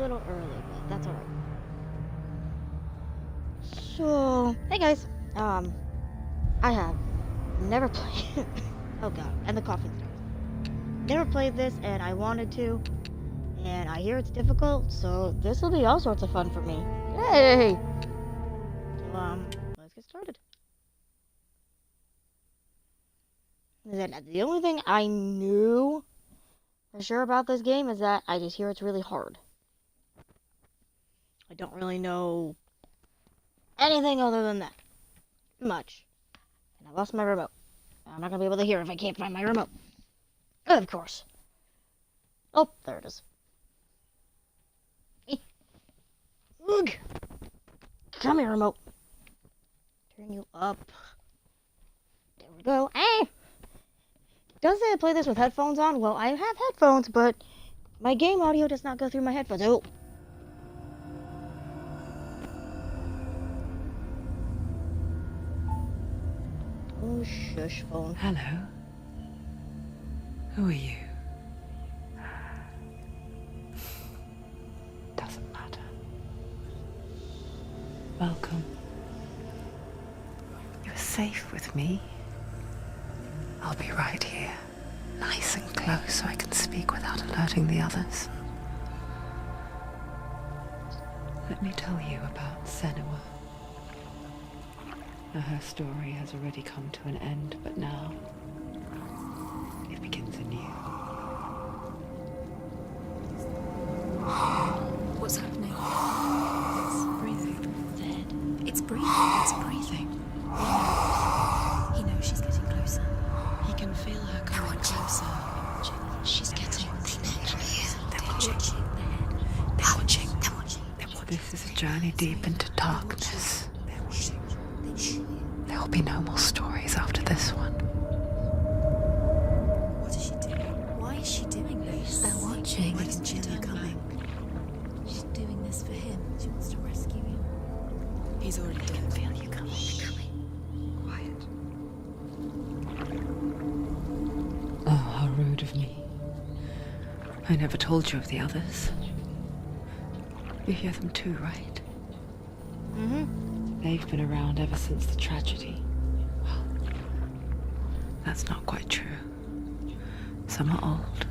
little early, but that's alright. So, hey guys. I have never played. Oh god, and the coughing starts. Never played this, and I wanted to, and I hear it's difficult, so this will be all sorts of fun for me. Yay! So, let's get started. Then the only thing I knew for sure about this game is that I just hear it's really hard. I don't really know anything other than that. Much. And I lost my remote. I'm not gonna be able to hear if I can't find my remote. Of course. Oh, there it is. Ugh. Come here, remote. Turn you up. There we go. Ah! Does it play this with headphones on? Well, I have headphones, but my game audio does not go through my headphones. Oh. Oh, shush phone. Hello. Who are you? Doesn't matter. Welcome. You're safe with me. I'll be right here, nice and close so I can speak without alerting the others. Let me tell you about Senua. Now, her story has already come to an end, but now it begins anew. What's happening? It's breathing. Dead. It's breathing. It's breathing. He knows she's getting closer. He can feel her coming closer. She's getting closer. They're watching. They're watching. They're watching. This is a journey deep into darkness. They're watching. There will be no more stories after this one. What is she doing? Why is she doing this? They're watching. Why doesn't she feel you coming? She's doing this for him. She wants to rescue him. He's already dead. Feel you coming. Quiet. Oh, how rude of me. I never told you of the others. You hear them too, right? Mm-hmm. They've been around ever since the tragedy. Well, that's not quite true. Some are old,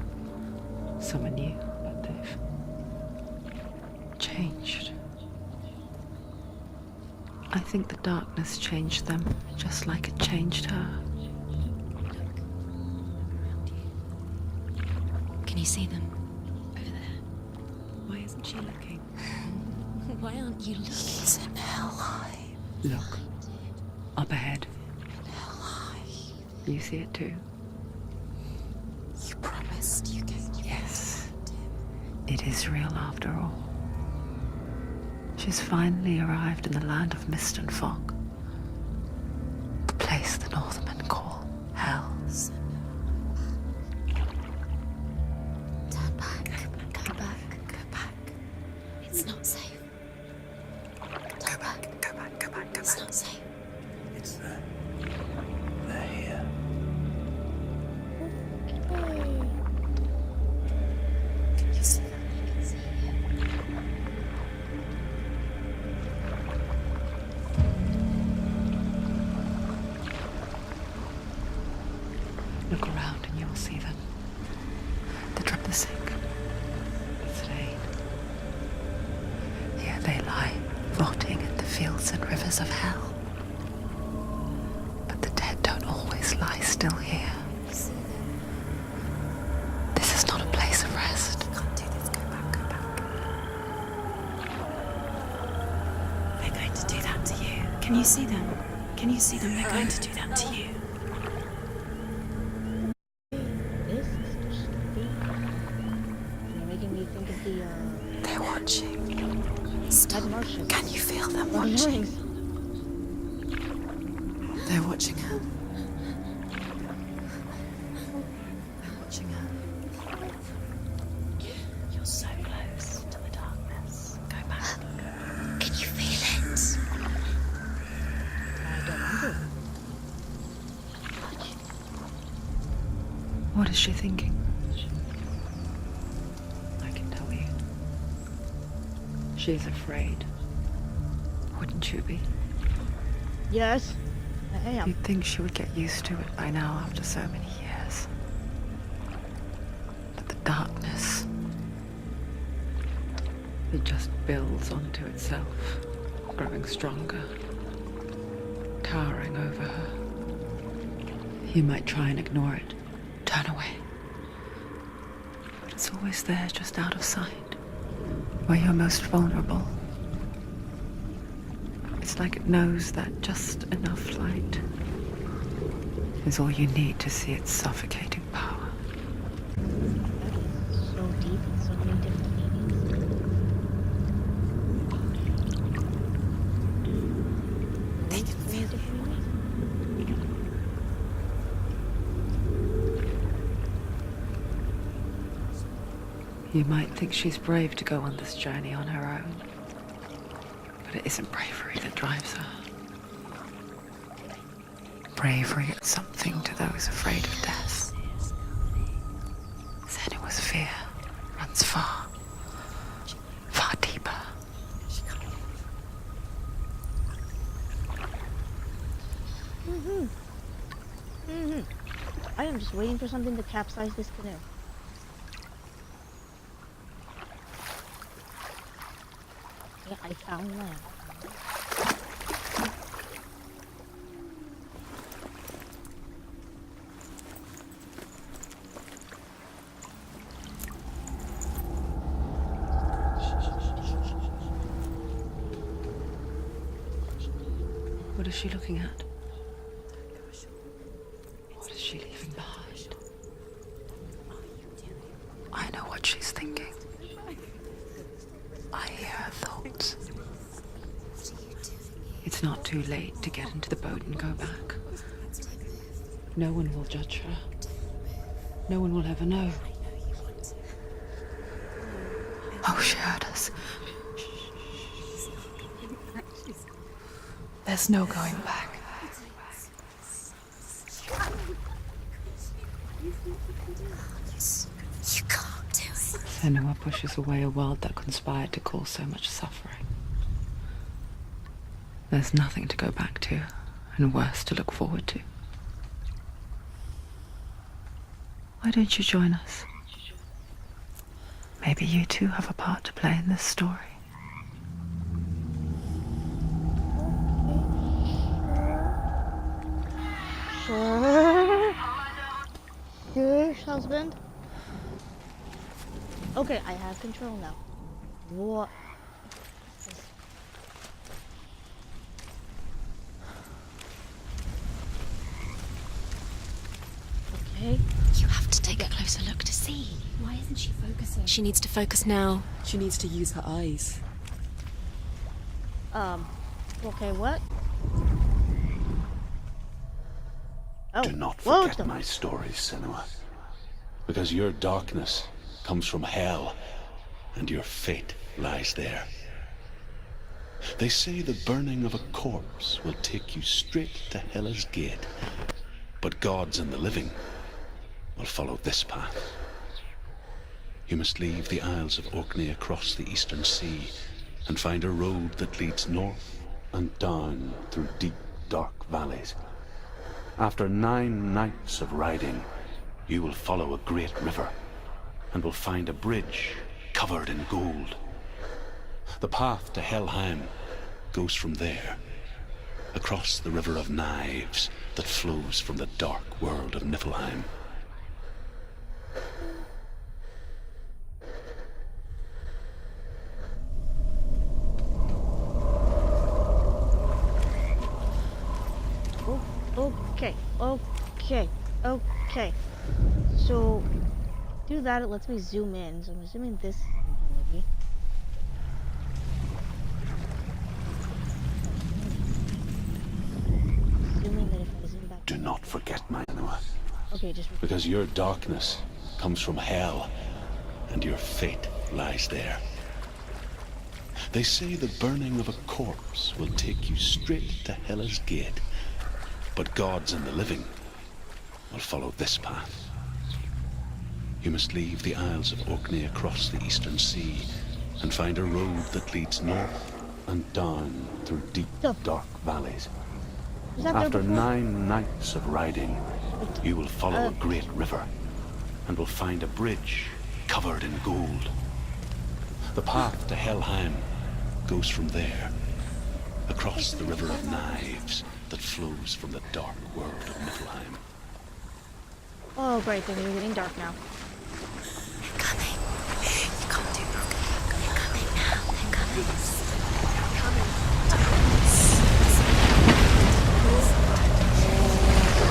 some are new, but they've changed. I think the darkness changed them, just like it changed her. Can you see them? Over there. Why isn't she looking? Why aren't you looking? He's in hell high. Look. Up ahead. In hell high. You see it too? You promised you gave me. Yes. It is real after all. She's finally arrived in the land of mist and fog. The place the Northmen call hell. Turn back. Go back. Go back. It's not safe. Go back, go back, go back, go It's back. not safe. It's there. They're here. You see them? I can see you. Look around and you will see them. They drop the sink. It's laid. Here they lie, rotting in the fields and rivers of hell. But the dead don't always lie still here. You see them? This is not a place of rest. You can't do this. Go back. Go back. They're going to do that to you. Can you see them? Can you see them? They're going to do that to you. This is just you're making me think of the They're watching. Dead Martians. Can you feel them Lord of the watching? Rings. They're watching her. They're watching her. You're so close to the darkness. Go back. Can you feel it? I don't want to. What is she thinking? I can tell you. She's afraid. Wouldn't you be? Yes, I am. You'd think she would get used to it by now after so many years. But the darkness, it just builds onto itself, growing stronger, towering over her. You might try and ignore it, turn away. But it's always there, just out of sight, where you're most vulnerable. It's like it knows that just enough light is all you need to see its suffocating power. That is so deep and so many different meanings. They can feel Different meanings? You might think she's brave to go on this journey on her own. But it isn't bravery that drives her. Bravery is something to those afraid of death. Senua's fear runs far, far deeper. I am just waiting for something to capsize this canoe. Yeah, I found land. What is she looking at? What is she leaving behind? I know what she's thinking. I hear her thoughts. It's not too late to get into the boat and go back. No one will judge her. No one will ever know. Oh, she heard us. There's no going back. You can't do it. Senua pushes away a world that conspired to cause so much suffering. There's nothing to go back to, and worse to look forward to. Why don't you join us? Maybe you too have a part to play in this story. Sure. Sure, husband. Okay, I have control now. What? Okay. You have to take a closer look to see. Why isn't she focusing? She needs to focus now. She needs to use her eyes. Okay, what? Oh, Do not whoa, forget my stories, Senua. Because your darkness comes from hell, and your fate lies there. They say the burning of a corpse will take you straight to Hela's gate, but gods and the living will follow this path. You must leave the Isles of Orkney across the eastern sea and find a road that leads north and down through deep, dark valleys. After 9 nights of riding, you will follow a great river and will find a bridge covered in gold. The path to Helheim goes from there, across the river of knives that flows from the dark world of Niflheim. Okay. So, do that, it lets me zoom in. So I'm assuming this ability. Assuming that if I zoom back. Do not forget my Senua, Okay, just. because your darkness comes from hell, and your fate lies there. They say the burning of a corpse will take you straight to Hela's gate, but gods and the living will follow this path. You must leave the Isles of Orkney across the eastern sea and find a road that leads north and down through deep, dark valleys. Was that there After before? 9 nights of riding, you will follow a great river and will find a bridge covered in gold. The path to Helheim goes from there, across the River of Knives that flows from the dark world of Niflheim. Oh, great, things are getting dark now. They're coming. You can't do broken. They're coming now. They're coming. They're coming.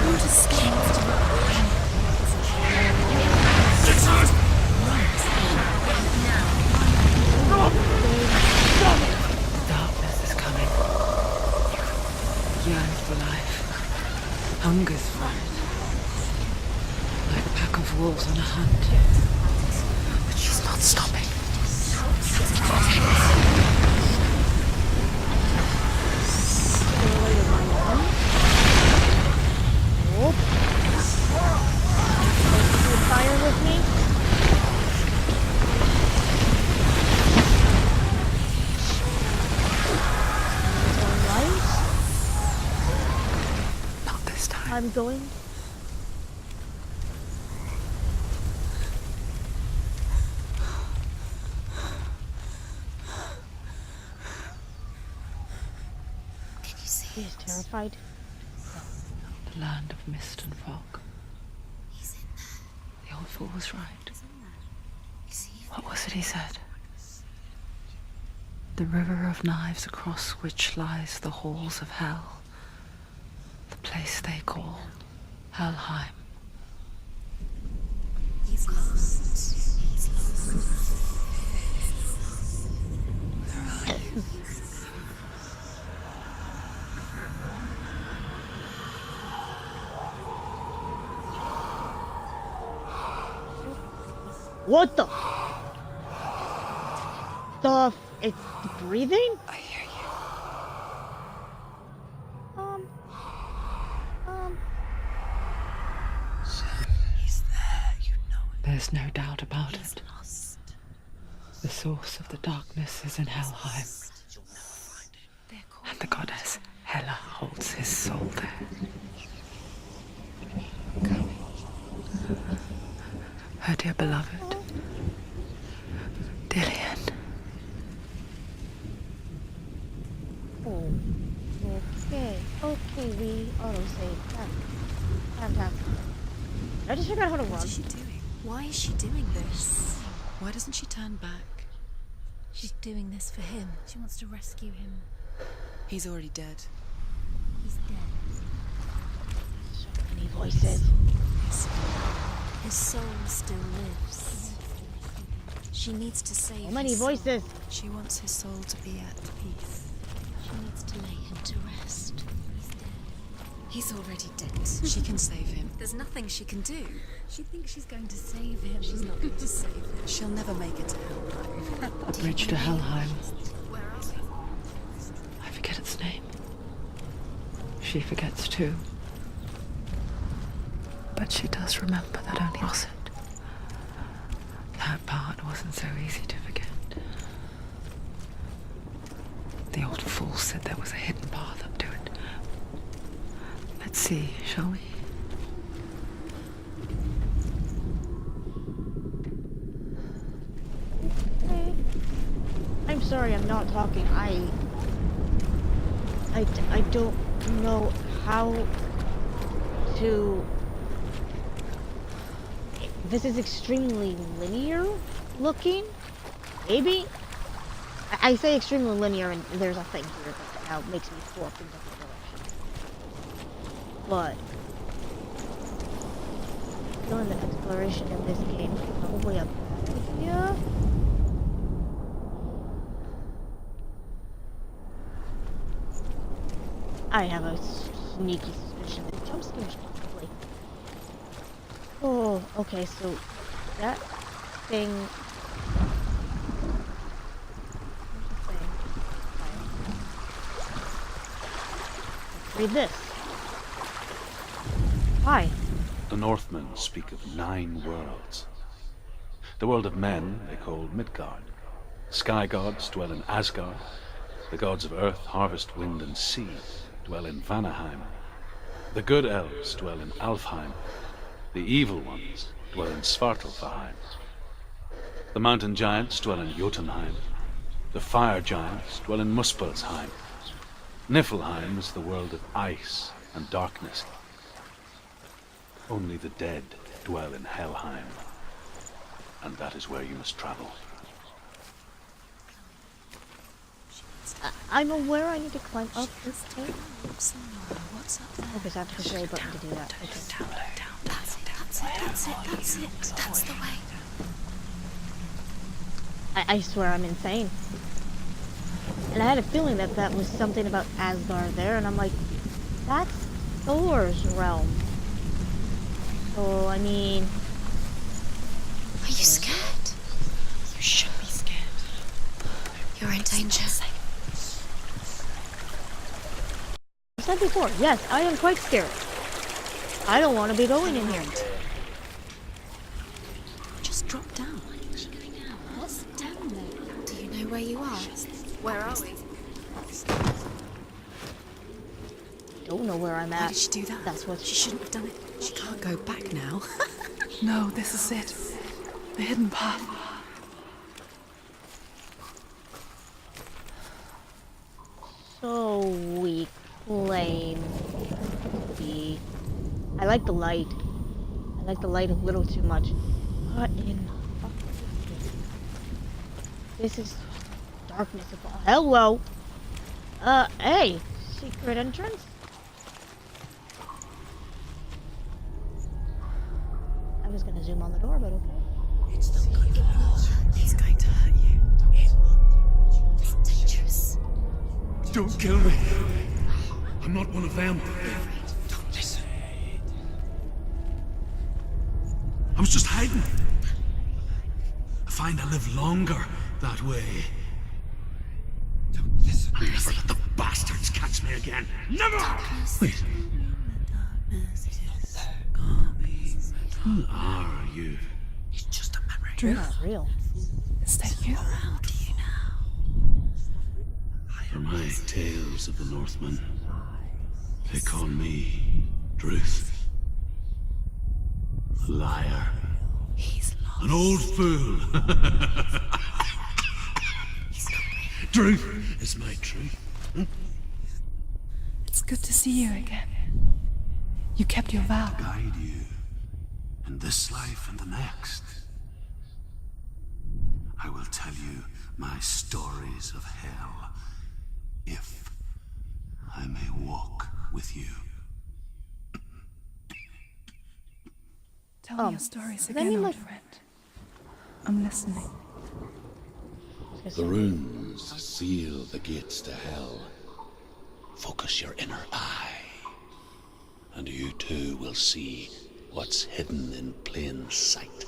Don't escape. Darkness is coming. Yearns for life. Hungers for it. Like a pack of wolves on a hunt. But she's not stopping. Oh. Fire with me? Alright. Not this time. I'm going. Can you see? He is terrified. The land of mist and fog. He's in there. The old fool was right. He's in there. You see? What was it he said? The river of knives across which lies the halls of hell. The place they call Helheim. He's lost. He's lost. Where are you? What the? It's breathing? I hear you. He's there. You know it. There's no doubt about He's it. lost. The source of the darkness is in Helheim, They're called. and the goddess Hela holds his soul there. Her dear beloved, Dillian. Oh. Okay, we autosave. Fantastic. I just figured out how to What run. is she doing? Why is she doing this? Why doesn't she turn back? She's doing this for him. She wants to rescue him. He's already dead. He's dead. So many voices. His soul still lives. She needs to save So many his soul. voices. She wants his soul to be at peace. She needs to lay him to rest. He's dead. He's already dead. She can save him. There's nothing she can do. She thinks she's going to save him. She's not going to save him. She'll never make it to Helheim. The bridge to Helheim. Where are we? I forget its name. She forgets too. But she does remember that only was it. That part wasn't so easy to forget. The old fool said there was a hidden path up to it. Let's see, shall we? I'm sorry, I'm not talking. I don't know how to. This is extremely linear looking. Maybe? I say extremely linear, and there's a thing here that now makes me warp in different directions. But feeling that exploration in this game is probably a bad idea. I have a sneaky suspicion that jump scares probably. Oh, okay, so that thing. Read this. Hi. The Northmen speak of 9 worlds. The world of men they call Midgard. Sky gods dwell in Asgard. The gods of earth, harvest, wind, and sea dwell in Vanaheim. The good elves dwell in Alfheim. The evil ones dwell in Svartalfheim. The mountain giants dwell in Jotunheim. The fire giants dwell in Muspelheim. Niflheim is the world of ice and darkness. Only the dead dwell in Helheim. And that is where you must travel. I'm aware I need to climb up this thing. What's up there? Oh, because I have to push the A button to do that. Okay. That's the way. I swear I'm insane. And I had a feeling that that was something about Asgard there, and I'm like, that's Thor's realm. So, I mean... Are you scared? You should be scared. You're in danger. I said before, yes, I am quite scared. I don't want to be going in here. Just drop down. What's down there? Do you know where you are? Where are we? Don't know where I'm Why at. did she do that? That's what She shouldn't have done it. She can't go back now. No, this is it. The hidden path. So we claim to be. I like the light. I like the light a little too much. What in fuck is this? This is darkness of all. Hello. Hey, secret entrance. I was gonna zoom on the door, but okay. It's not good. It will hurt. He's going to hurt you. It's dangerous. Don't kill me. I'm not one of them. Don't listen. I was just hiding. I find I live longer that way. Don't listen. I'll never let the bastards catch me again. Never! Wait. Who are you? It's just a memory. You're not real. Is that you? How do you now? For my tales of the Northmen, they call me Druth. A liar. He's lost. An old fool. Truth is my truth. It's good to see you again. You kept your vow. Guide you in this life and the next. I will tell you my stories of hell, if I may walk with you. Tell me your stories does that again, mean, old like- friend. I'm listening. The runes seal the gates to hell. Focus your inner eye, and you too will see what's hidden in plain sight.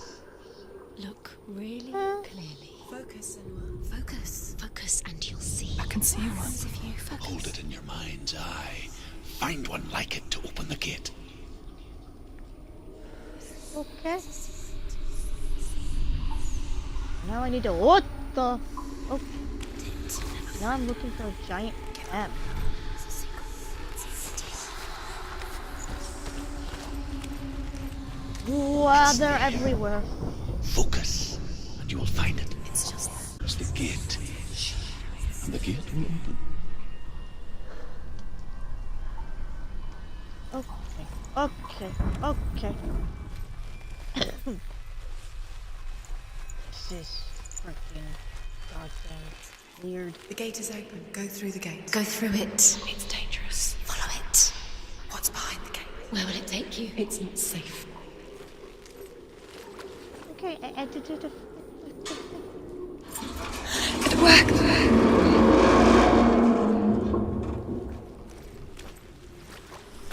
Look really clearly. Focus, Senua. Focus, and you'll see. I can see one. If you focus. Hold it in your mind's eye. Find one like it to open the gate. Okay. Now I need to. What the? Oh. Now I'm looking for a giant M. Wow, they're everywhere. Focus, and you will find it. It's just There's the gate, and the gate will open. Okay. This is freaking goddamn weird. The gate is open. Go through the gate. go through it. It's dangerous. Follow it. What's behind the gate? Where will it take you? It's not safe. Okay, It worked.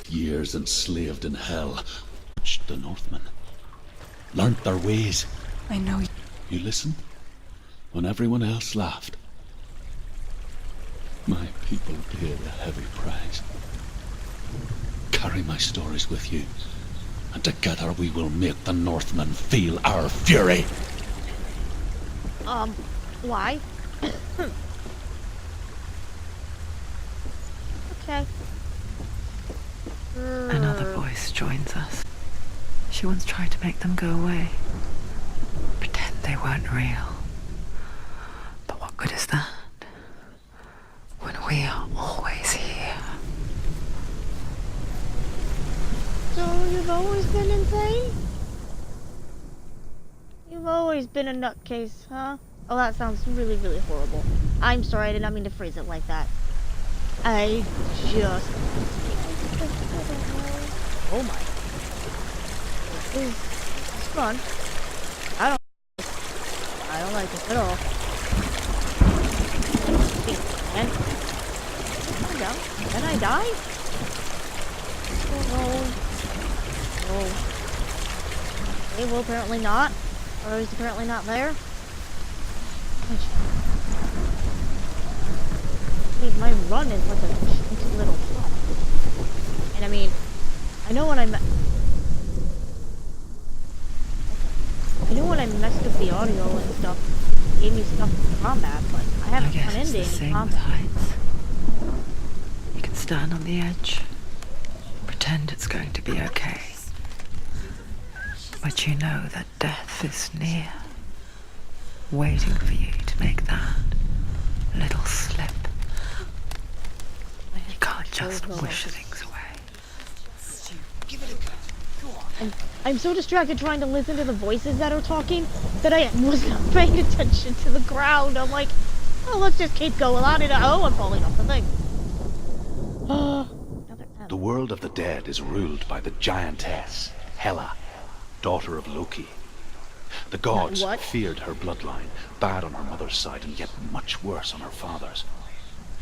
Years enslaved in hell. Watched the Northmen. Learnt their ways. I know. You listened when everyone else laughed. My people paid a heavy price. Carry my stories with you, and together we will make the Northmen feel our fury. why? Okay. Another voice joins us. She once tried to make them go away. Pretend they weren't real. But what good is that? When we are always here. So you've always been insane? You've always been a nutcase, huh? Oh, that sounds really, really horrible. I'm sorry, I did not mean to phrase it like that. I just... Oh my. This is fun. I don't like this at all. And I'm down. Then I die? Oh no. Oh. Okay, well apparently not. Or is apparently not there. Dude, my run is like a chunky little fun. And I mean, I know when I messed up the audio and stuff, it gave me stuff in combat, but I haven't run into any Same with combat. heights. You can stand on the edge, pretend it's going to be okay. But you know that death is near, waiting for you to make that little slip. You can't just wish things away. I'm so distracted trying to listen to the voices that are talking that I was not paying attention to the ground. I'm like, oh, let's just keep going on. And oh, I'm falling off the thing. The world of the dead is ruled by the giantess, Hela, daughter of Loki. The gods feared her bloodline, bad on her mother's side and yet much worse on her father's.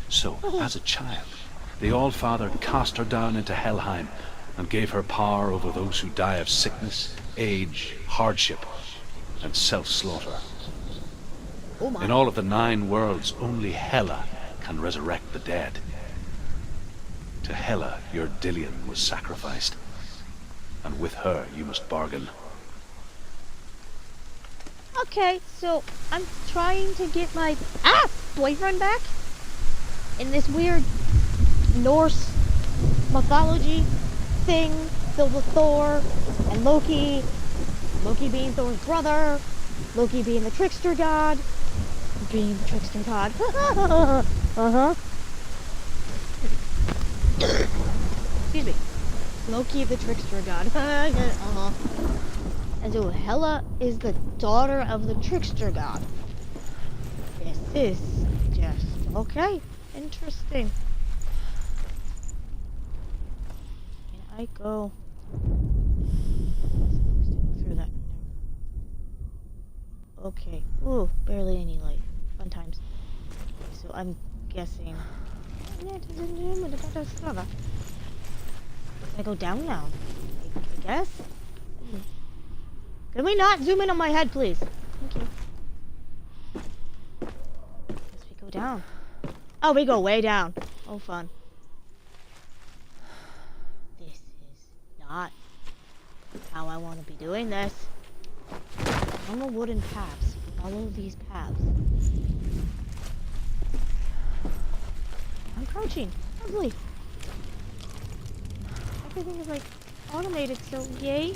So, as a child, the All-Father cast her down into Helheim and gave her power over those who die of sickness, age, hardship, and self-slaughter. In all of the 9 worlds, only Hela can resurrect the dead. To Hela, your Dillion was sacrificed, and with her you must bargain. Okay, so I'm trying to get my boyfriend back in this weird Norse mythology thing filled with Thor and Loki. Loki being Thor's brother, Loki being the trickster god, being the trickster god. Uh-huh. Excuse me. Loki the trickster god. Uh-huh. And so Hela is the daughter of the trickster god. This is just okay. Interesting. Can I go? Through that. Okay. Ooh, barely any light. Fun times. Okay, so I'm guessing. Can I go down now? I guess. Can we not zoom in on my head, please? Thank you. Guess we go down. Oh, we go way down. Oh, fun. This is not how I want to be doing this. On the wooden paths. Follow these paths. I'm crouching. Lovely. Everything is like automated, so yay.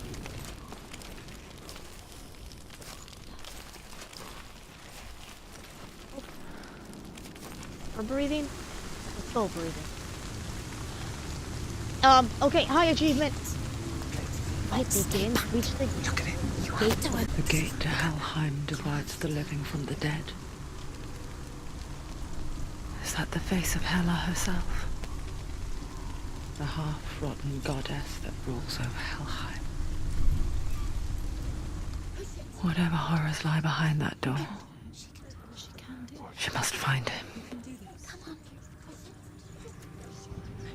We're breathing. Let's go breathing. Okay, high achievement. Light begins. Reach the gate. The gate to Helheim divides the living from the dead. Is that the face of Hela herself? The half-rotten goddess that rules over Helheim. Whatever horrors lie behind that door, she must find him.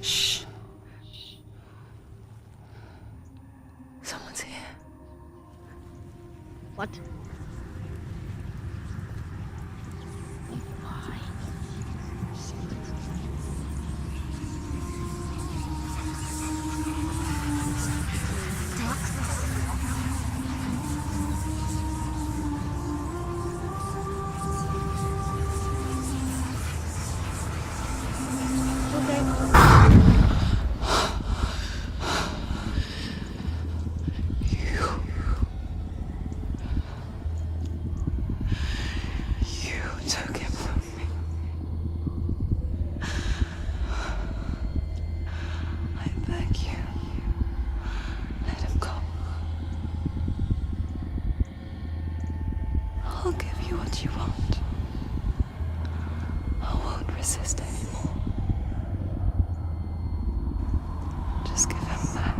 Shh. Someone's here. What? Why? resist anymore. Just give him back.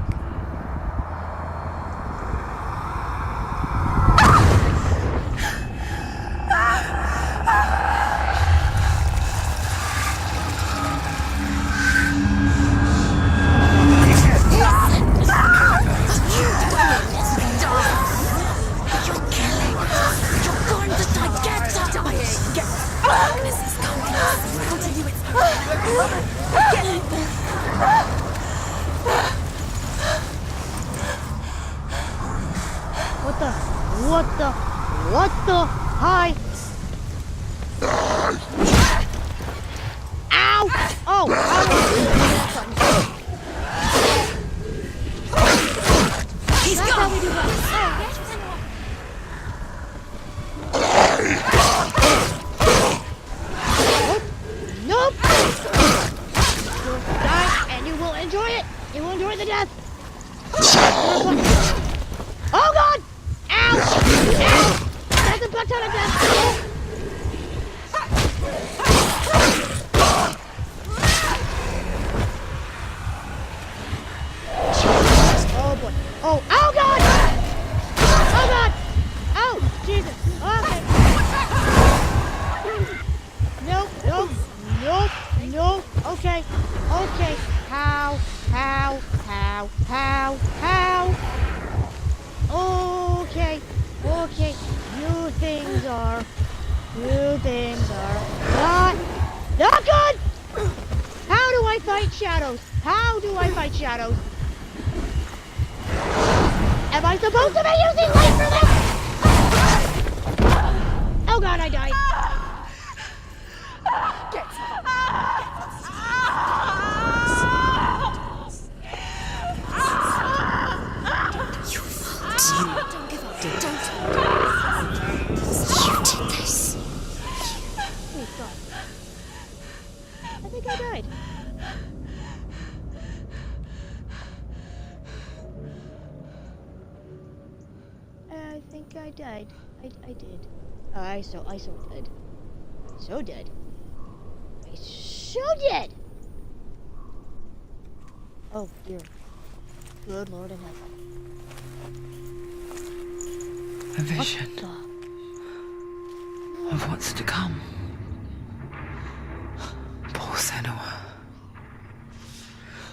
What the? Hi! Ow! Oh! He's gone! Nope! You'll die and you will enjoy it! You will enjoy the death! Oh god! Ow! Ow! That's a butt ton of death! Oh boy. Oh, oh god! Oh god! Oh, Jesus. Okay. Nope, nope, nope, nope. Okay, okay. How? Okay, okay. You things are not good! How do I fight shadows? How do I fight shadows? Am I supposed to be using light for this? Oh god, I died. Don't give up. You did this. Oh god. I think I died. I think I died. I did. I so dead. So dead. I so dead. Oh dear. Good Lord in heaven. A vision What of what's to come. Poor Senua.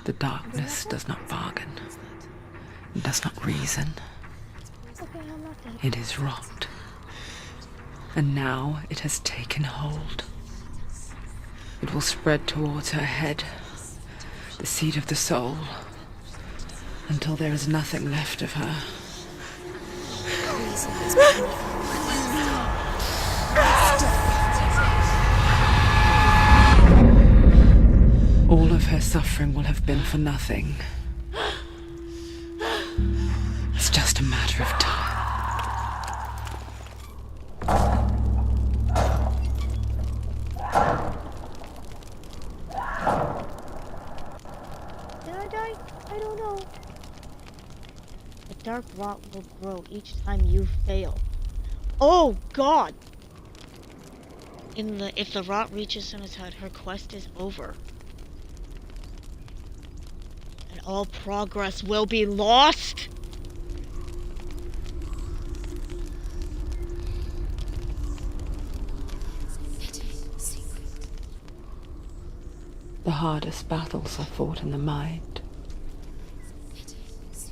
The darkness does not bargain. It does not reason. Okay, I'm not dead. It is rot. And now it has taken hold. It will spread towards her head, the seat of the soul, until there is nothing left of her. All of her suffering will have been for nothing. It's just a matter of time. Did I die? I don't know. The dark rot will grow each time you fail. Oh god! If the rot reaches Senua's head, her quest is over. And all progress will be lost! The hardest battles are fought in the mind.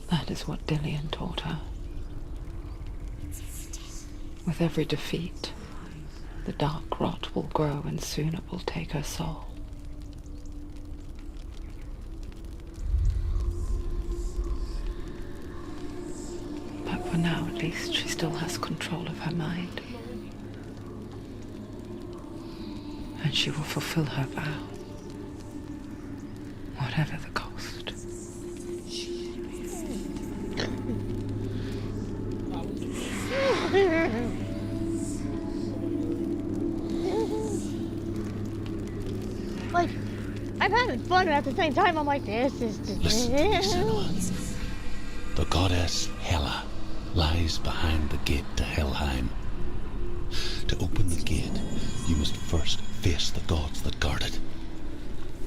That is what Dillian taught her. With every defeat, the dark rot will grow and soon it will take her soul. But for now, at least, she still has control of her mind. And she will fulfill her vow, whatever the cost. Like, I'm having fun, but at the same time, I'm like, this is just... Listen to me, Senua. The goddess Hela lies behind the gate to Helheim. To open the gate, you must first face the gods that guard it.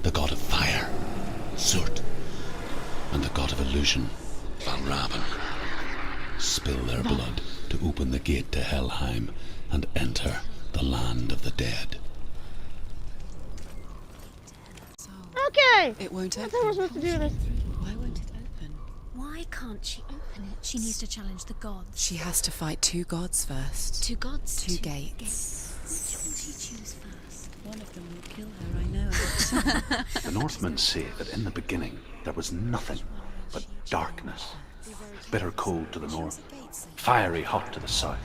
The god of fire, Surt, and the god of illusion, Valravan. Spill their blood to open the gate to Helheim and enter the land of the dead. Okay! It won't That's how we're open. supposed to do this. Why won't it open? Why can't she open it? She needs to challenge the gods. She has to fight 2 gods first. 2 gods? 2 gates. Which will she choose first? One of them will kill her, I know. The Northmen say that in the beginning there was nothing but darkness. Bitter cold to the north, fiery hot to the south.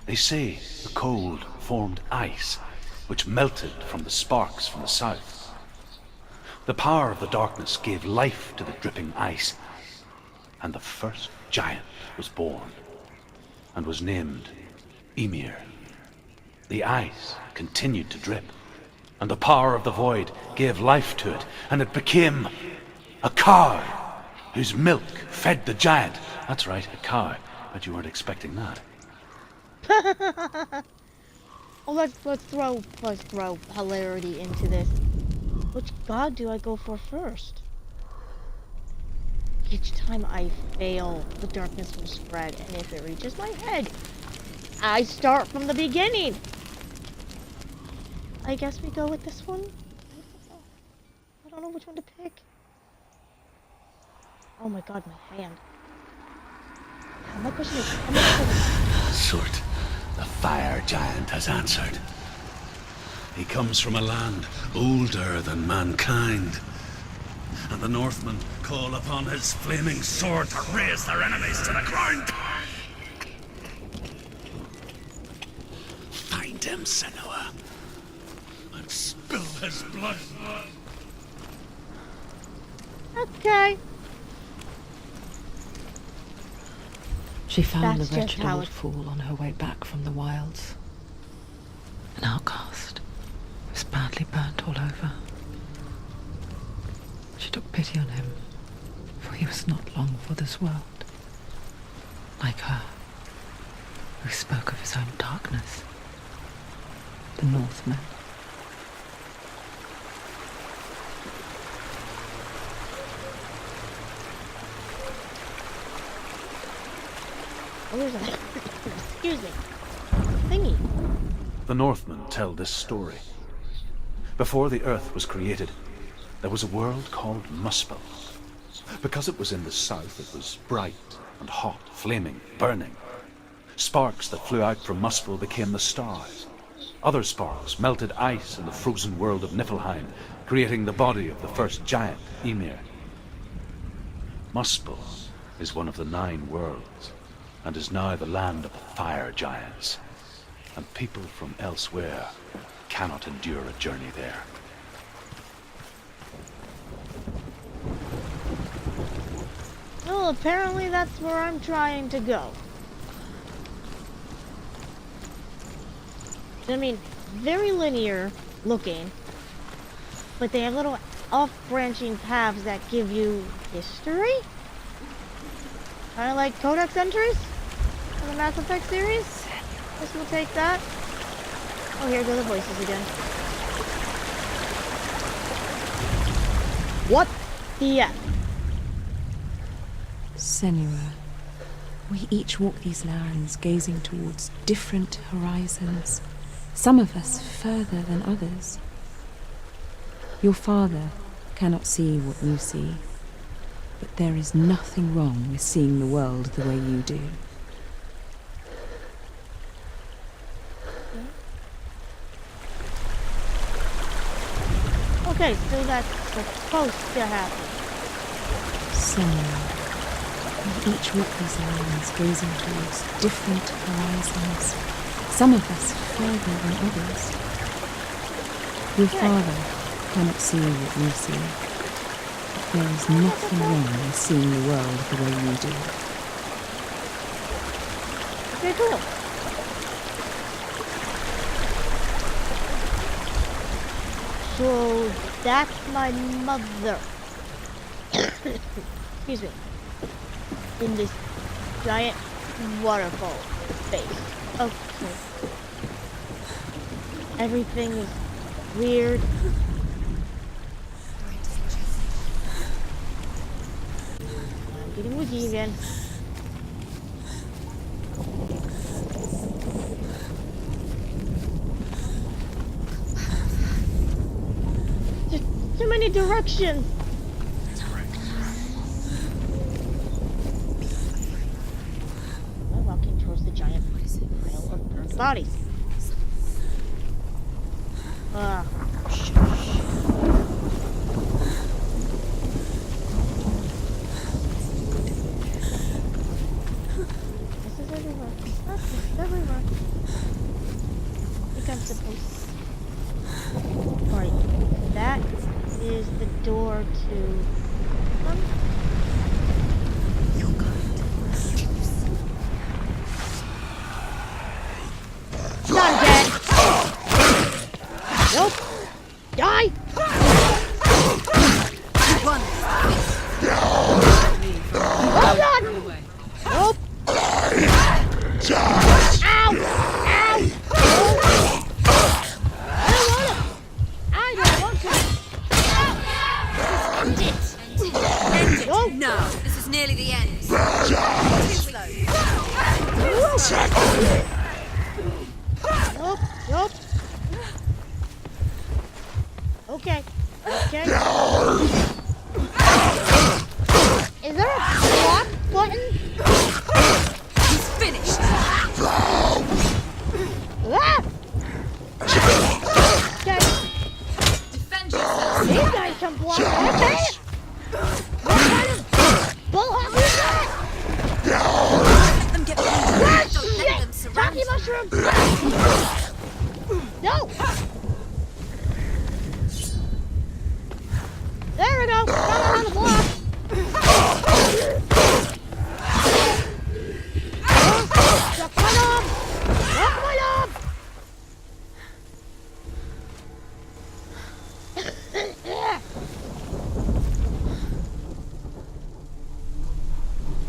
They say the cold formed ice, which melted from the sparks from the south. The power of the darkness gave life to the dripping ice, and the first giant was born, and was named Ymir. The ice continued to drip, and the power of the void gave life to it, and it became a cow, whose milk fed the giant. That's right, a cow. Bet you weren't expecting that. Oh, let's throw hilarity into this. Which god do I go for first? Each time I fail, the darkness will spread, and if it reaches my head, I start from the beginning. I guess we go with this one. I don't know which one to pick. Oh my god, my hand. My question is, Surt, the fire giant, has answered. He comes from a land older than mankind, and the Northmen call upon his flaming sword to raze their enemies to the ground. Find him, Senua, and spill his blood. okay. She found That's the just wretched how old it- fool on her way back from the wilds. An outcast who was badly burnt all over. She took pity on him, for he was not long for this world. Like her, who spoke of his own darkness. The Northmen. Oh, there's a... Excuse me. Thingy. The Northmen tell this story. Before the earth was created, there was a world called Muspel. Because it was in the south, it was bright and hot, flaming, burning. Sparks that flew out from Muspel became the stars. Other sparks melted ice in the frozen world of Niflheim, creating the body of the first giant, Ymir. Muspel is one of the 9 worlds, and is now the land of fire giants, and people from elsewhere cannot endure a journey there. Well, apparently that's where I'm trying to go. I mean, very linear looking, but they have little off-branching paths that give you history? Kind of like codex entries from the Mass Effect series? Guess we'll take that. Oh, here go the voices again. What the F? Senua, we each walk these lands gazing towards different horizons, some of us further than others. Your father cannot see what you see, but there is nothing wrong with seeing the world the way you do. Okay, so that's supposed to happen. Senua, we each walk these lands gazing towards different horizons, some of us further than others. Your father cannot see what you see, but there is nothing wrong with seeing the world the way you do. Okay, cool. So that's my mother. Excuse me. In this giant waterfall space. Okay. Everything is weird. I'm getting woozy again. There's too many directions. I'm walking towards the giant pile of burned bodies. This is everywhere. Oh, this is everywhere. I think I'm supposed to. Alright, that is the door to. Not dead! Nope! Die! Hold on! Nope! Ow! Ow! I don't want to! End it! Nope! No, this is nearly the end. Too slow. Nope! Nope! Okay. Okay. Is there a block button? He's finished. Ah! Okay. Defend yourself. These guys can block. Okay. What kind of bullhog is that? Let them get behind you. Ah, Don't let them shit! surround Talkie you. mushroom! No! There we go! Got it on the block! Suck my knob! Suck my knob!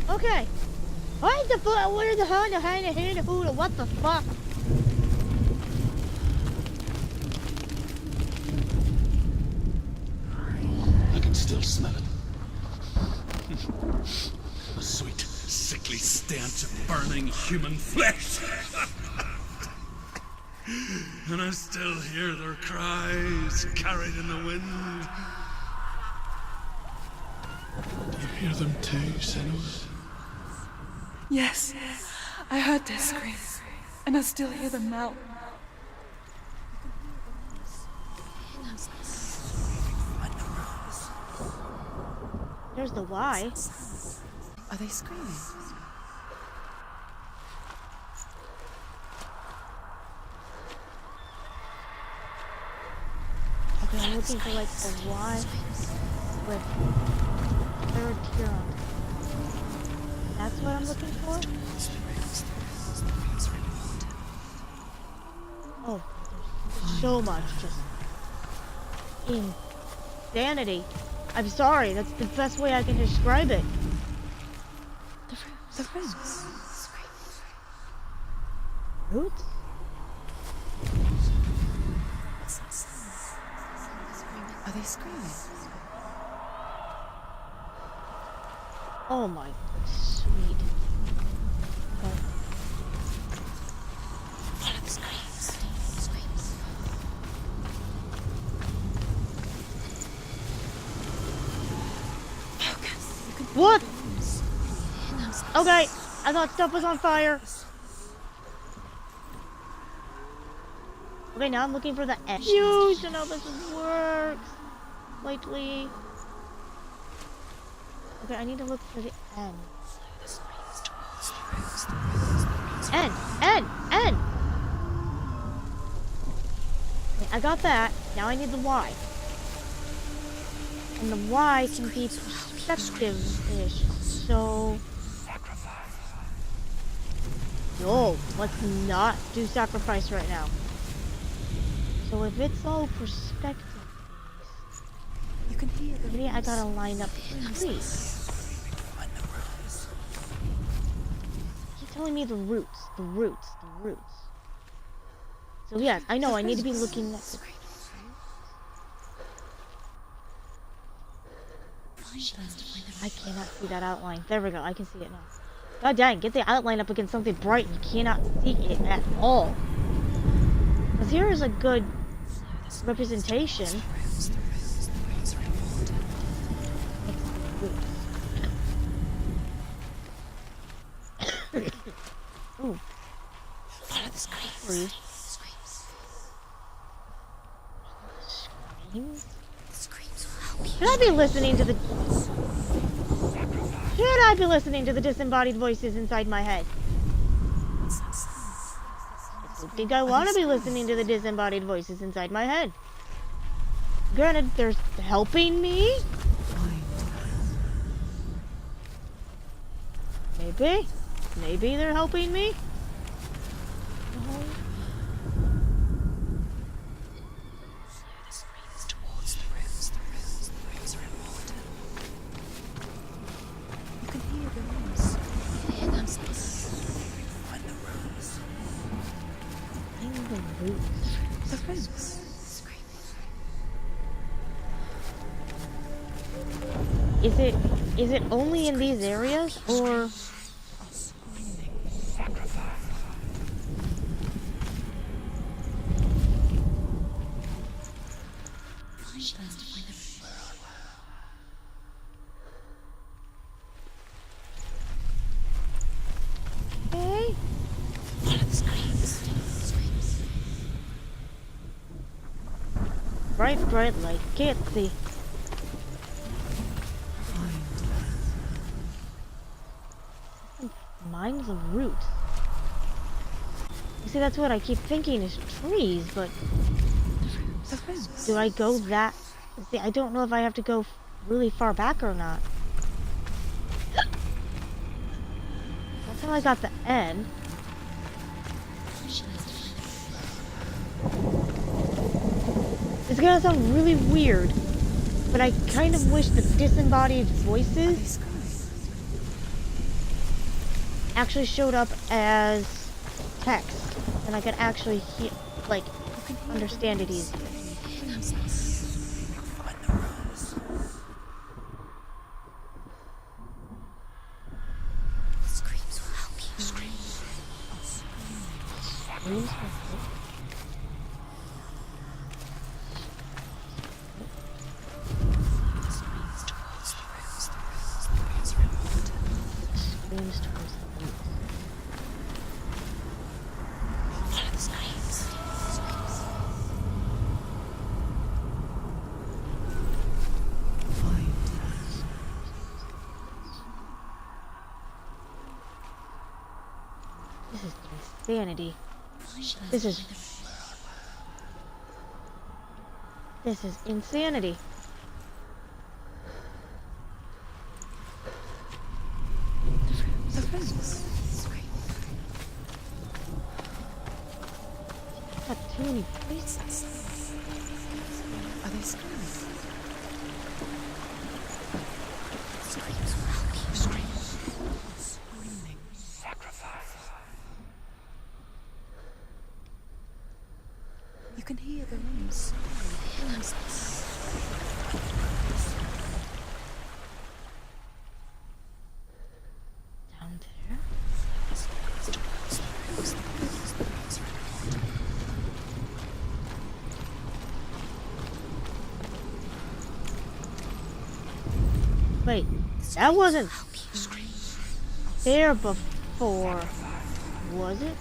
Okay. What the fuck? Where the hell? What the fuck? I can still smell it. The sweet, sickly stench of burning human flesh. And I still hear their cries carried in the wind. Do you hear them too, Senua? Yes, I heard their screams, and I still hear them now. There's the Y. Are they screaming? Okay, I'm looking for like a Y with third tier on it. That's what I'm looking for? Oh, there's so much just insanity. I'm sorry, that's the best way I can describe it. The roots. Roots? Are they screaming? Oh my sweet. Okay. Follow the screams. Focus. What? Okay, I thought stuff was on fire. Okay, now I'm looking for the N. You should know this works. Slightly. Okay, I need to look for the N. N! N! N! Okay, I got that. Now I need the Y. And the Y can be perspective-ish. So... No, let's not do sacrifice right now. So if it's all perspective, You can hear the maybe I gotta line up trees. Keep telling me the roots. So So yes, I know I need to be looking at. I cannot see that outline. There we go. I can see it now. God dang, get the outline up against something bright. You cannot see it at all. Because here is a good representation. Ooh. Follow the Screams. Screams? Screams will help you. Should I be listening to the... Should I be listening to the disembodied voices inside my head? I don't think I want to be listening to the disembodied voices inside my head. Granted, they're helping me. Maybe. Maybe they're helping me. Is it only in these areas, or... Okay. Bright light. Can't see. Mines of roots. You see, that's what I keep thinking is trees, but... Do I go that... See, I don't know if I have to go really far back or not. That's how I got the end. It's gonna sound really weird, but I kind of wish the disembodied voices actually showed up as text, and I could actually understand it easier. Screams will help you. Screams will help. Screams towards the roots. Follow the screams. This is insanity. This is insanity. Got too many voices. Are they screams? Screams will help you. Screams. Screaming. Sacrifice. You can hear the rooms. Down there. Wait, that wasn't there before, was it?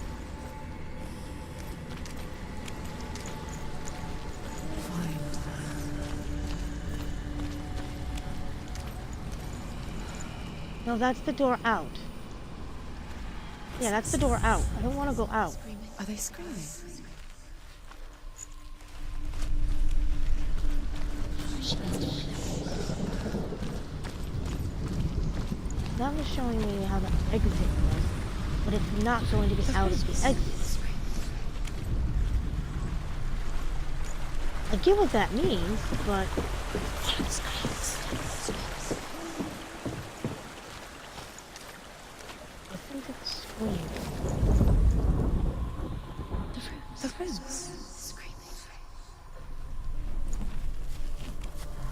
No, that's the door out. Yeah, that's the door out. I don't want to go out. Are they screaming? That was showing me how the exit was, but it's not going to be out of the exit. I get what that means, but... I think it's scream. The rooms.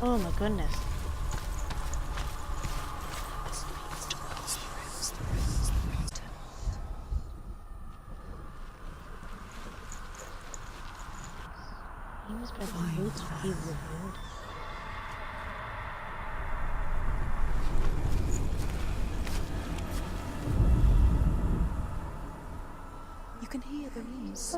Oh my goodness. Seems like the roots would be revealed. You can hear the rooms.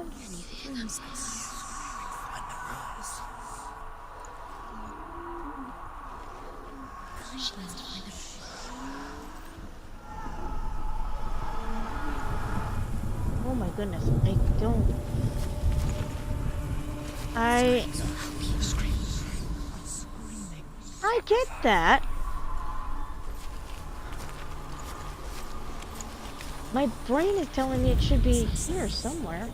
Oh my goodness, I don't. I get that. My brain is telling me it should be here somewhere.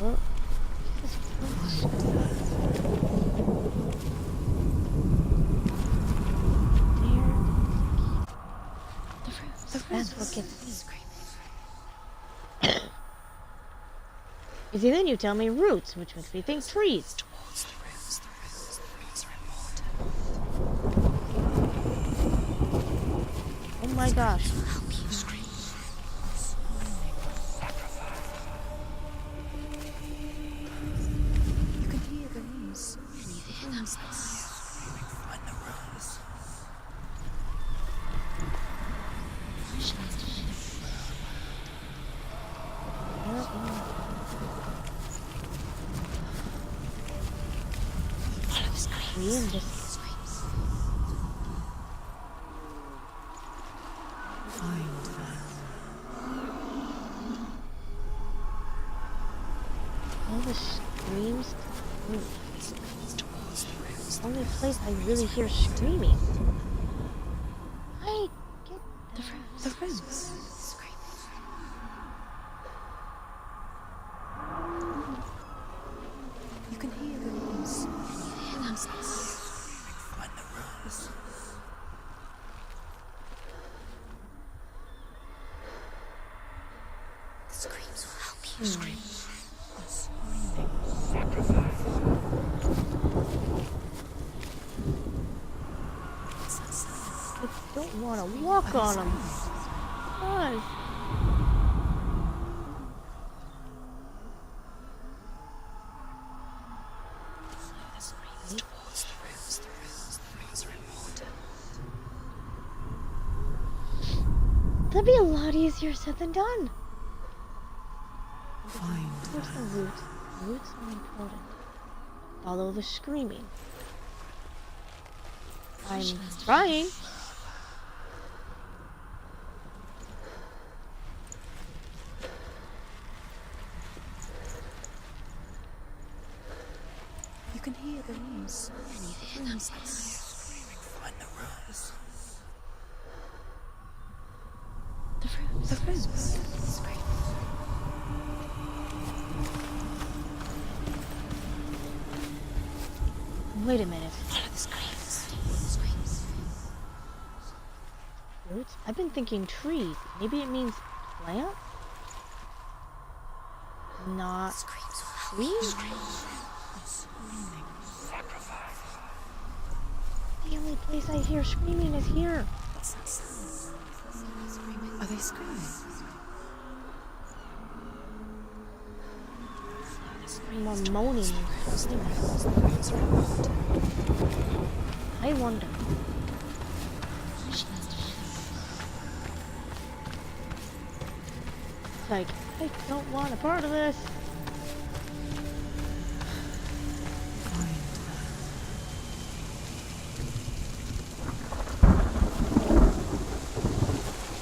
Oh, Jesus Christ. That's what gets me. You see, then you tell me roots, which makes me think trees. Oh my gosh. You can hear the rooms. Tree and just Find them. all the screams. Only place I really hear screaming. I get The rooms. You can hear the rooms. The screams will help you. I don't want to walk on them. God. That'd be a lot easier said than done. Find Where's the roots? Roots are important. Follow the screaming. I'm trying. You can hear the rooms. the rooms. Wait a minute. Roots? I've been thinking trees. Maybe it means plant? Not trees? The only place I hear screaming is here. Are they screaming? More moaning and screaming. I wonder. Like, I don't want a part of this.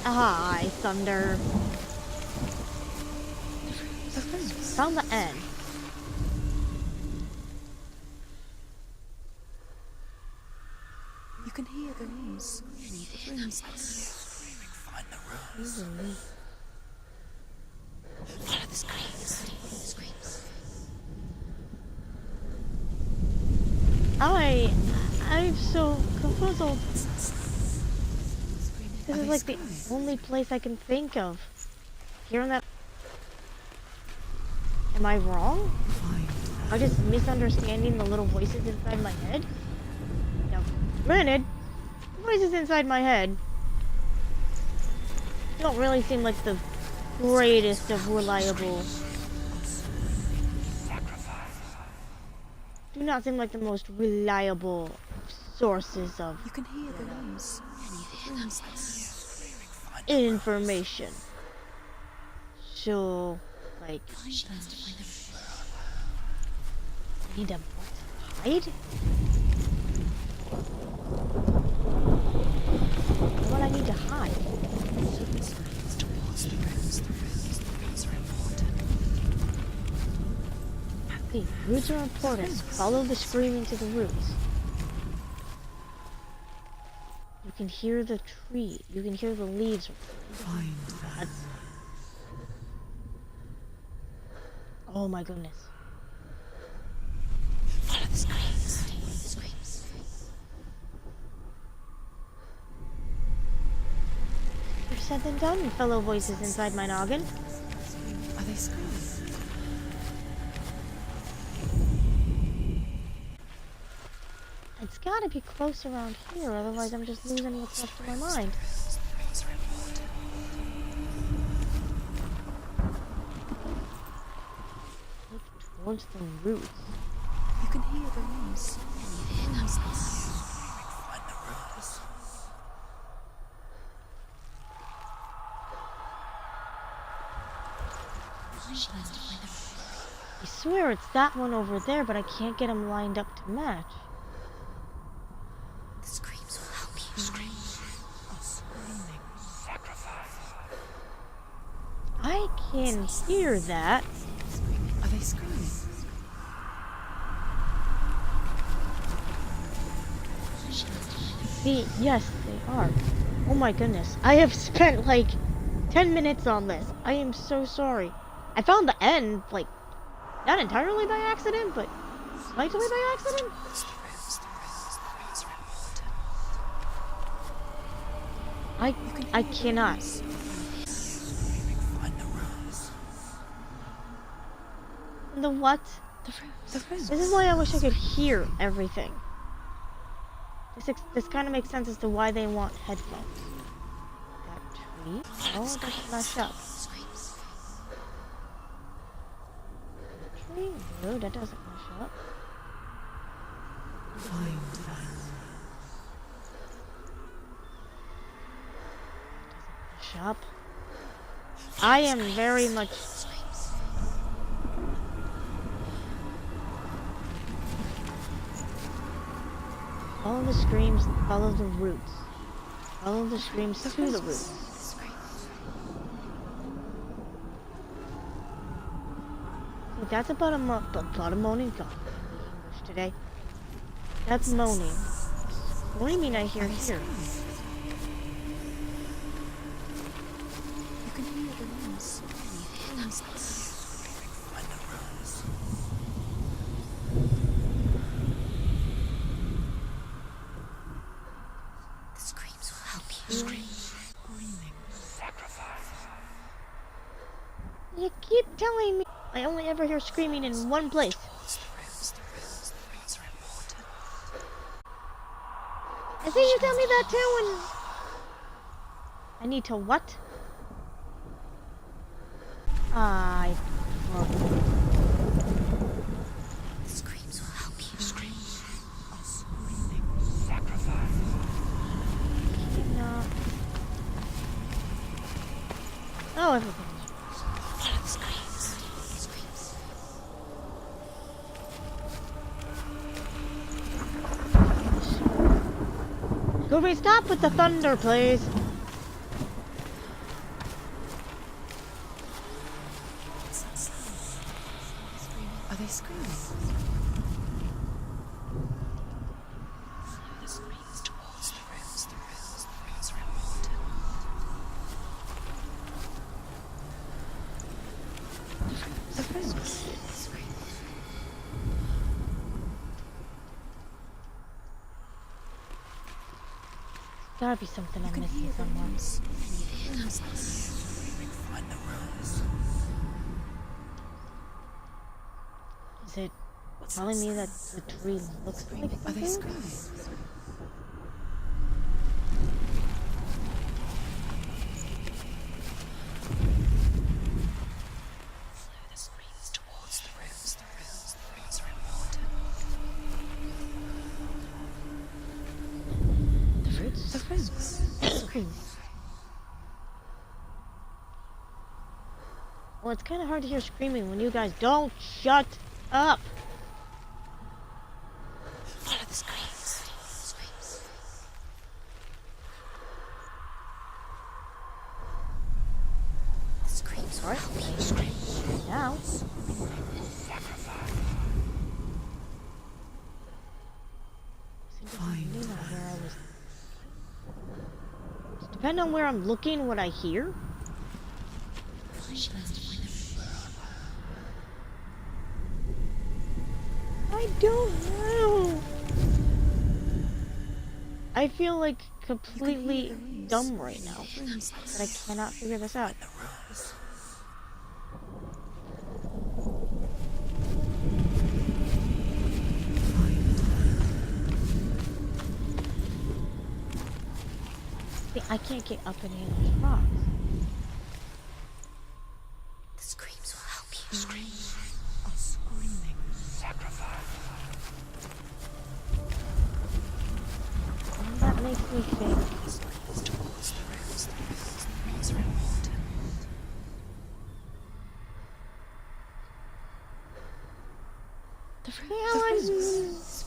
Hi, thunder. Found the end. You can hear the rooms. Easily. I'm so confuzzled. This Are is they like the screaming? only place I can think of. Hearing that. Am I wrong? Am I just misunderstanding the little voices inside my head? Now, granted, the voices inside my head don't really seem like the greatest of reliable. Do not seem like the most reliable sources of You can hear the rooms. information. So, like, I need to hide? What I need to hide? Okay, roots are important. Follow the screaming to the roots. You can hear the tree. You can hear the leaves. Find them. Oh my goodness. Follow the screams. Easier said than done, fellow voices inside my noggin. Are they screaming? It's gotta be close around here, otherwise I'm just losing what's left of my mind. Look towards the roots. You can hear the rooms. I swear it's that one over there, but I can't get them lined up to match. The screams will help you. I can hear that. Are they screaming? Yes, they are. Oh my goodness. I have spent like 10 minutes on this. I am so sorry. I found the end, like, not entirely by accident, but slightly by accident. I cannot. The what? The rooms. This is why I wish I could hear everything. This kind of makes sense as to why they want headphones. That tree? Oh, it doesn't match up. Tree? No, that doesn't match up. Find them. Match up. I am very much. Follow the screams, follow the roots. Follow the screams to the roots. See, that's about a moaning god. English today. That's moaning. Screaming I hear here. You can hear the rooms. The screams will help you. You keep telling me I only ever hear screaming in one place. I think you tell me that too when I need to what? Well, The screams will help you. no. Oh, everything. Follow the screams. Could we stop with the thunder, please? Are they screaming? The screams towards the rooms. The rooms are important. The rooms. Gotta be something I'm can missing hear the somewhere. rooms. Can you hear them? Find the rooms. Is it telling me that the tree looks like Are they something? screaming? Follow the screams towards the rooms. The rooms are important. The roots? The rooms. Screams. Well, it's kind of hard to hear screaming when you guys don't shut up. Follow the screams. Screams. The screams will help you. Screams. Now. Depending on where I'm looking, what I hear. I don't know. I feel like completely dumb right now that I cannot figure this out. See, I can't get up any of those rocks. The screams will help you. Screams are screaming. Sacrifice. And that makes me think. Screams towards the rooms. The rooms are important. The Yeah, screams.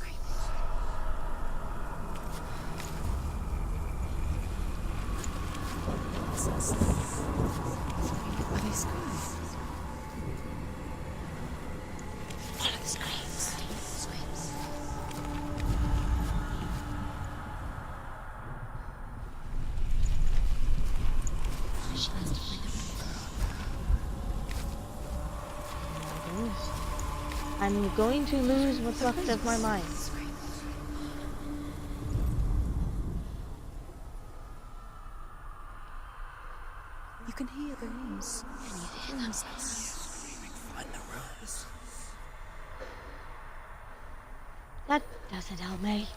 Are they screaming? Follow the screams. Screams. I'm going to lose what's left of my mind. You can hear the rooms. Can you hear them? Find the rooms. That doesn't help me.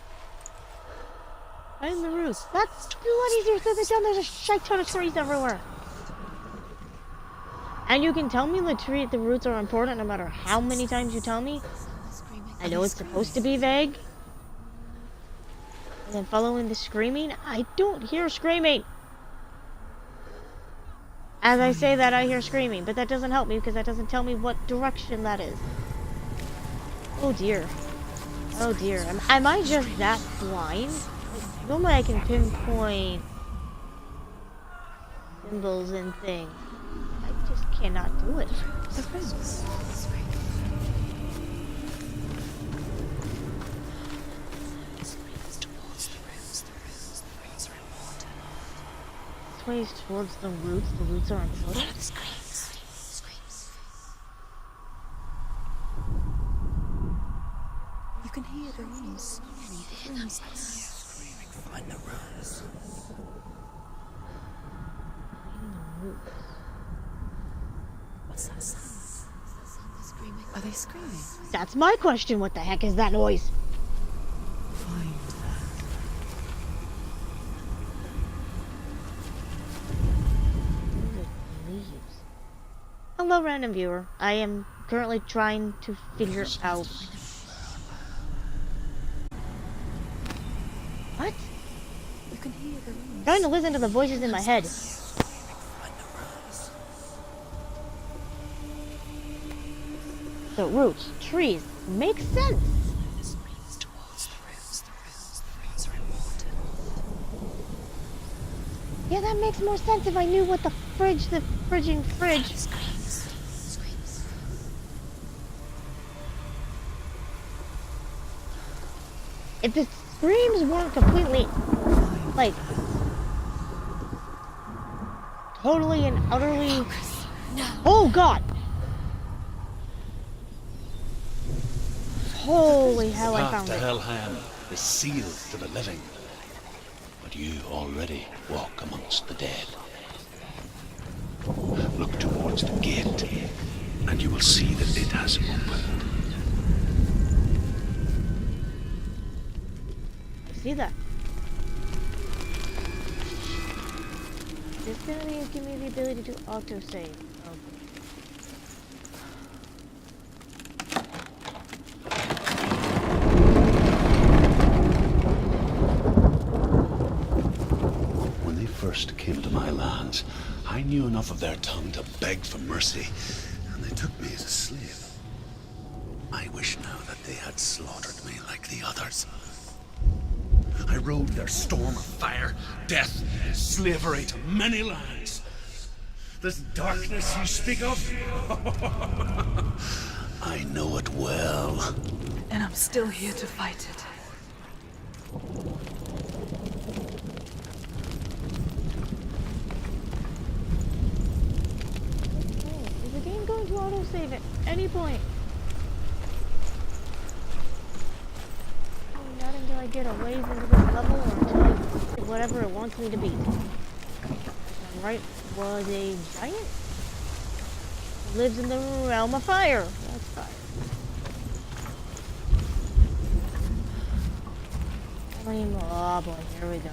Find the roots. That's a lot easier said than done. There's a shit ton of trees everywhere. And you can tell me the roots are important no matter how many times you tell me. I know it's supposed to be vague. And then following the screaming, I don't hear screaming. As I say that, I hear screaming, but that doesn't help me because that doesn't tell me what direction that is. Oh dear. Oh dear. Am I just that blind? Normally I can pinpoint symbols and things. I just cannot do it. The rooms. Screams towards the rooms. The rooms are important. Sways towards the roots. The roots are important. Follow the screams. Screams. You can hear the rooms. Can you hear them? Screaming. Find the rooms. What's that sound? Screaming. Are they screaming? That's my question. What the heck is that noise? Find Leaves. Hello, random viewer. I am currently trying to figure out. What? You can hear the rooms. Trying to listen to the voices in my head. Find the rooms. The roots, trees, makes sense. The screams towards the rooms. The rooms are important. Yeah, that makes more sense if I knew what the frigging fridge. Screams. Screams. If the screams weren't completely, like, totally and utterly. No. Oh God! Holy hell! I Path found to it. Hellham is sealed to the living. but you already walk amongst the dead. Look towards the gate, and you will see that it has opened. I see that. This gonna give me the ability to autosave. Oh. When they first came to my lands, I knew enough of their tongue to beg for mercy, and they took me as a slave. I wish now that they had slaughtered me like the others. I rode their storm of fire, death, slavery to many lands. This darkness you speak of, I know it well. And I'm still here to fight it. Is the game going to autosave at any point? Not until I get a ways into this level, or until I get whatever it wants me to be. I'm right, was a giant? Lives in the realm of fire. That's fire. Oh boy, here we go.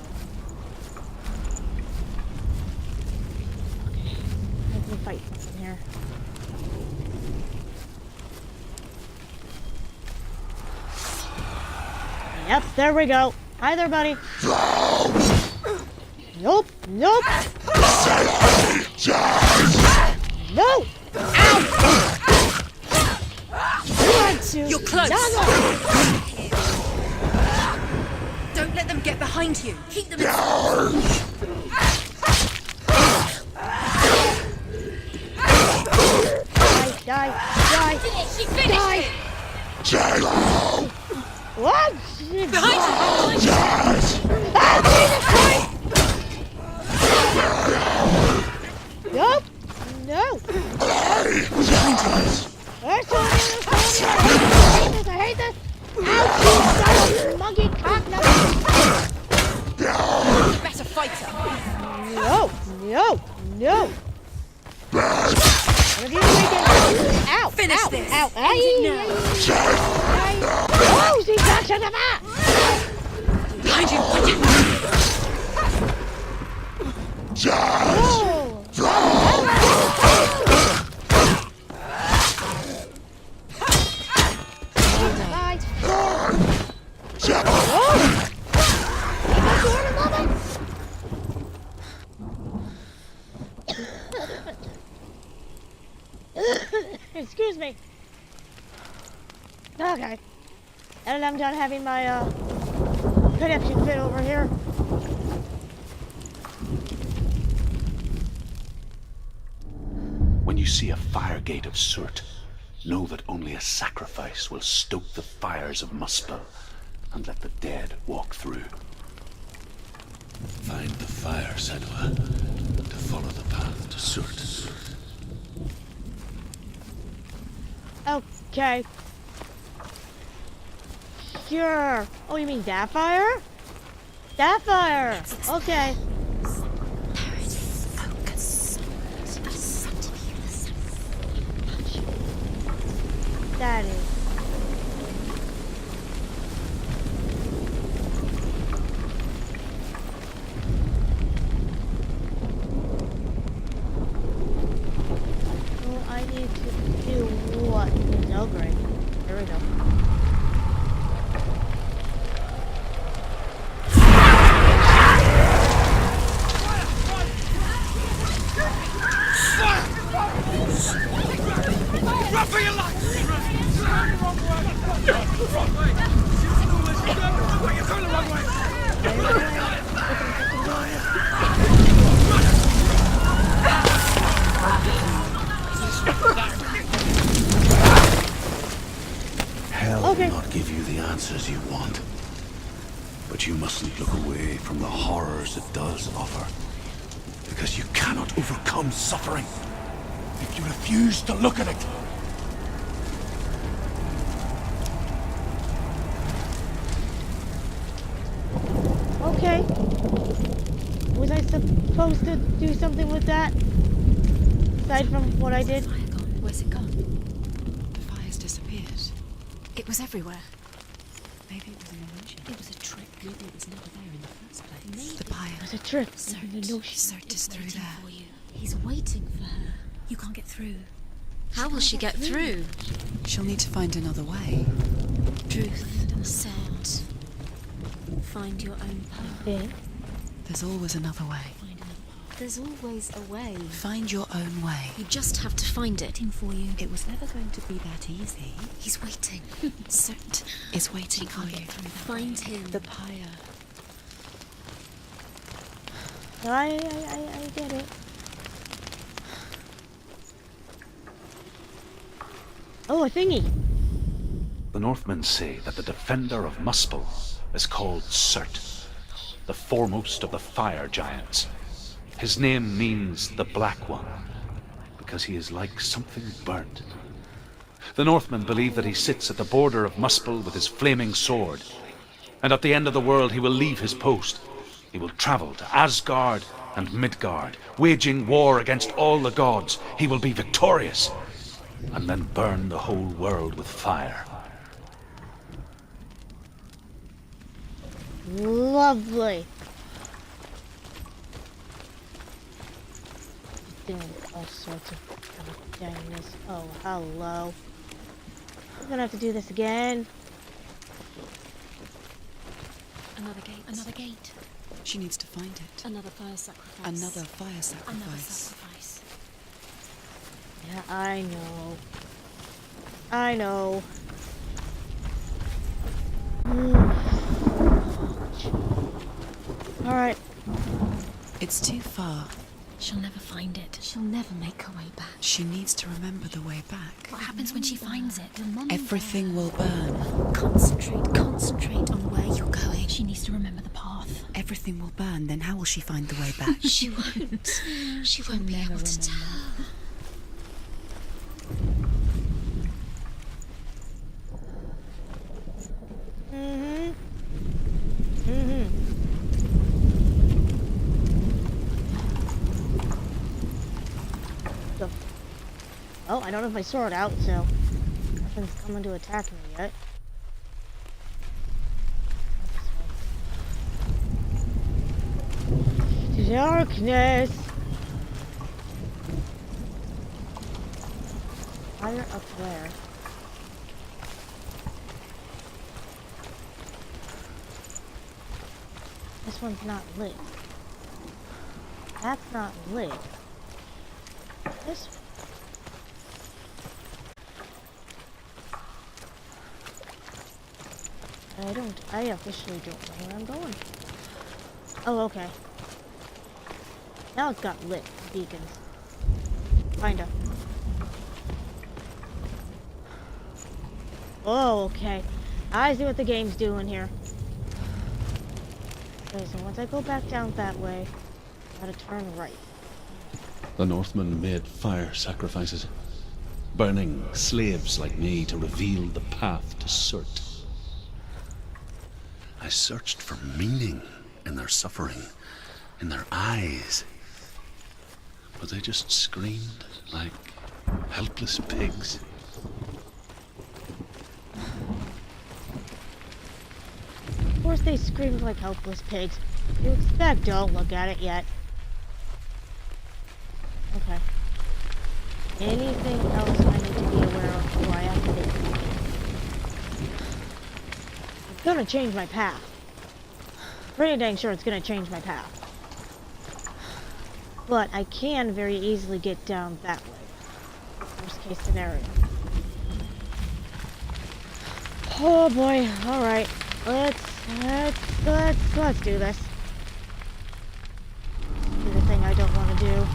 Okay, let me fight something here. Yep, there we go. Hi there, buddy. Nope, nope. No! Ow! You want to? You're close. No. Don't let them get behind you. Keep them in. Die. She finished it. What? Behind you. Nope. No. I hate this. Ouch, you monkey cock. Better fighter. No. What are you making? Ow. Finish ow, this. Ow. End it Oh, she's got to the back. Behind you. Excuse me. Okay. And I'm done having my connection fit over here. When you see a fire gate of soot, know that only a sacrifice will stoke the fires of Muspel and let the dead walk through. Find the fire, Senua, to follow the path to soot. Okay. Sure. Oh, you mean that fire? That fire! Okay. That is. Well, I need to do what? Oh, great. There we go. Run for your life! Hell Okay. will not give you the answers you want. But you mustn't look away from the horrors it does offer. Because you cannot overcome suffering if you refuse to look at it. Okay. Was I supposed to do something with that? Aside from what I did? Fire gone. Where's it gone? The fire's disappeared. It was everywhere. Maybe it was an illusion. It was a trick. Maybe it was never there in the first place. Maybe. The pyre. It was a trick. Cert is through there. For you. He's waiting for her. You can't get through. How will she get through? She'll need to find another way. Truth said, find your own path. Yeah. There's always another way. Find another path. There's always a way. Find your own way. You just have to find it. Waiting for you. It was never going to be that easy. He's waiting. Cert Is waiting for can't you. get through that Find way. him. The pyre. I get it. Oh, a thingy. The Northmen say that the defender of Muspel is called Surt, the foremost of the fire giants. His name means the Black One, because he is like something burnt. The Northmen believe that he sits at the border of Muspel with his flaming sword, and at the end of the world he will leave his post. He will travel to Asgard and Midgard, waging war against all the gods. He will be victorious, and then burn the whole world with fire. Lovely. Doing all sorts of dangness. Oh, hello. I'm gonna have to do this again. Another gate. Another gate. She needs to find it. Another fire sacrifice. Another fire Another sacrifice. sacrifice. Yeah, I know. I know. Alright. It's too far. She'll never find it. She'll never make her way back. She needs to remember the way back. What happens when she finds it? Remember. Everything will burn. Concentrate on where you're going. She needs to remember the path. Everything will burn. Then how will she find the way back? She won't. She won't be able to tell. So, oh, I don't have my sword out, so nothing's coming to attack me yet. Darkness. Fire up there. This one's not lit. That's not lit. This I officially don't know where I'm going. Oh, okay. Now it's got lit beacons. Kinda. Oh, okay. I see what the game's doing here. Okay, so once I go back down that way, I gotta turn right. The Northmen made fire sacrifices, burning slaves like me to reveal the path to Surt. I searched for meaning in their suffering, in their eyes, but they just screamed like helpless pigs. Of course they screamed like helpless pigs. You expect, don't look at it yet. Okay. Anything else I need to be aware of before I activate the beacon? It's gonna change my path. Pretty dang sure it's gonna change my path. But I can very easily get down that way. Worst case scenario. Oh boy, alright. Let's do this. Do the thing I don't want to do.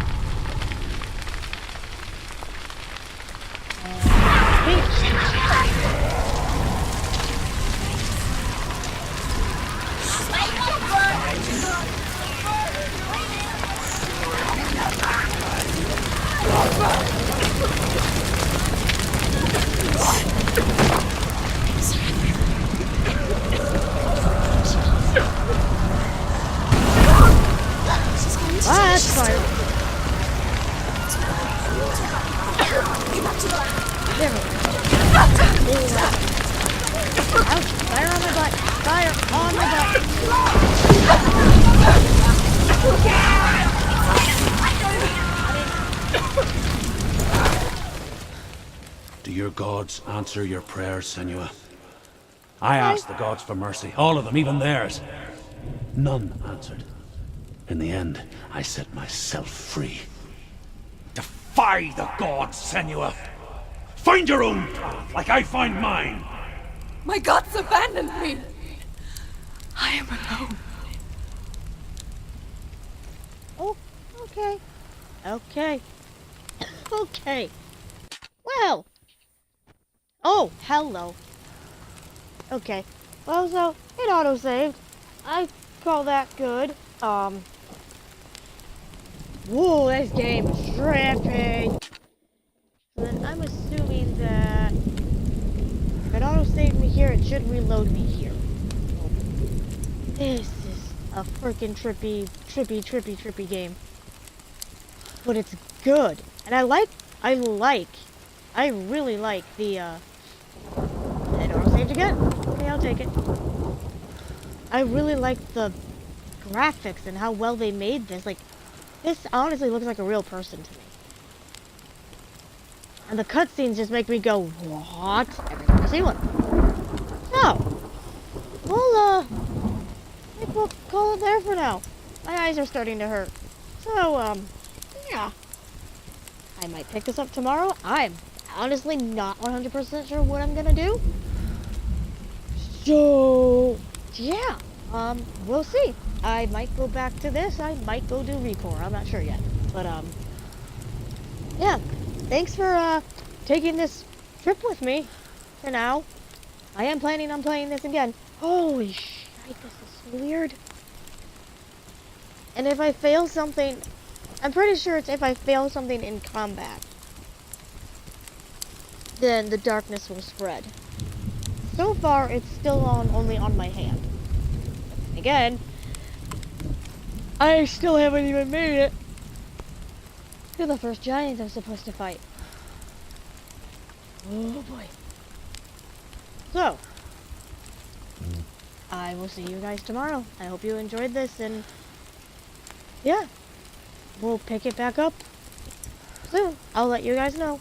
That's fire. There we go. Ouch. Fire on my butt. Fire on my butt. Do your gods answer your prayers, Senua? I asked the gods for mercy, all of them, even theirs. None answered. In the end, I set myself free. Defy the gods, Senua! Find your own path, like I find mine! My gods abandoned me! I am alone. Oh, okay. Okay. Okay. Well. Oh, hello. Okay. Well, so, it auto-saved. I call that good. Whoa, this game is trippy. So then I'm assuming that if it auto-saved me here, it should reload me here. This is a freaking trippy game. But it's good. And I really like the, it auto-saved again. Okay, I'll take it. I really like the graphics and how well they made this. Like, this honestly looks like a real person to me. And the cutscenes just make me go, what? Every time I see one. So, I think we'll call it there for now. My eyes are starting to hurt. So, yeah. I might pick this up tomorrow. I'm honestly not 100% sure what I'm gonna do. So, yeah. We'll see. I might go back to this. I might go do Recore. I'm not sure yet. But, yeah. Thanks for, taking this trip with me for now. I am planning on playing this again. Holy shit, this is so weird. And if I fail something, I'm pretty sure it's if I fail something in combat, then the darkness will spread. So far, it's still only on my hand. Again, I still haven't even made it to the first giant I'm supposed to fight. Oh boy. So, I will see you guys tomorrow. I hope you enjoyed this, and yeah, we'll pick it back up soon. I'll let you guys know.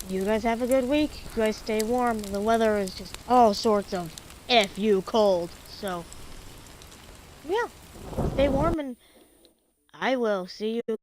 You guys have a good week. You guys stay warm. The weather is just all sorts of F-you cold. So, yeah, stay warm, and I will see you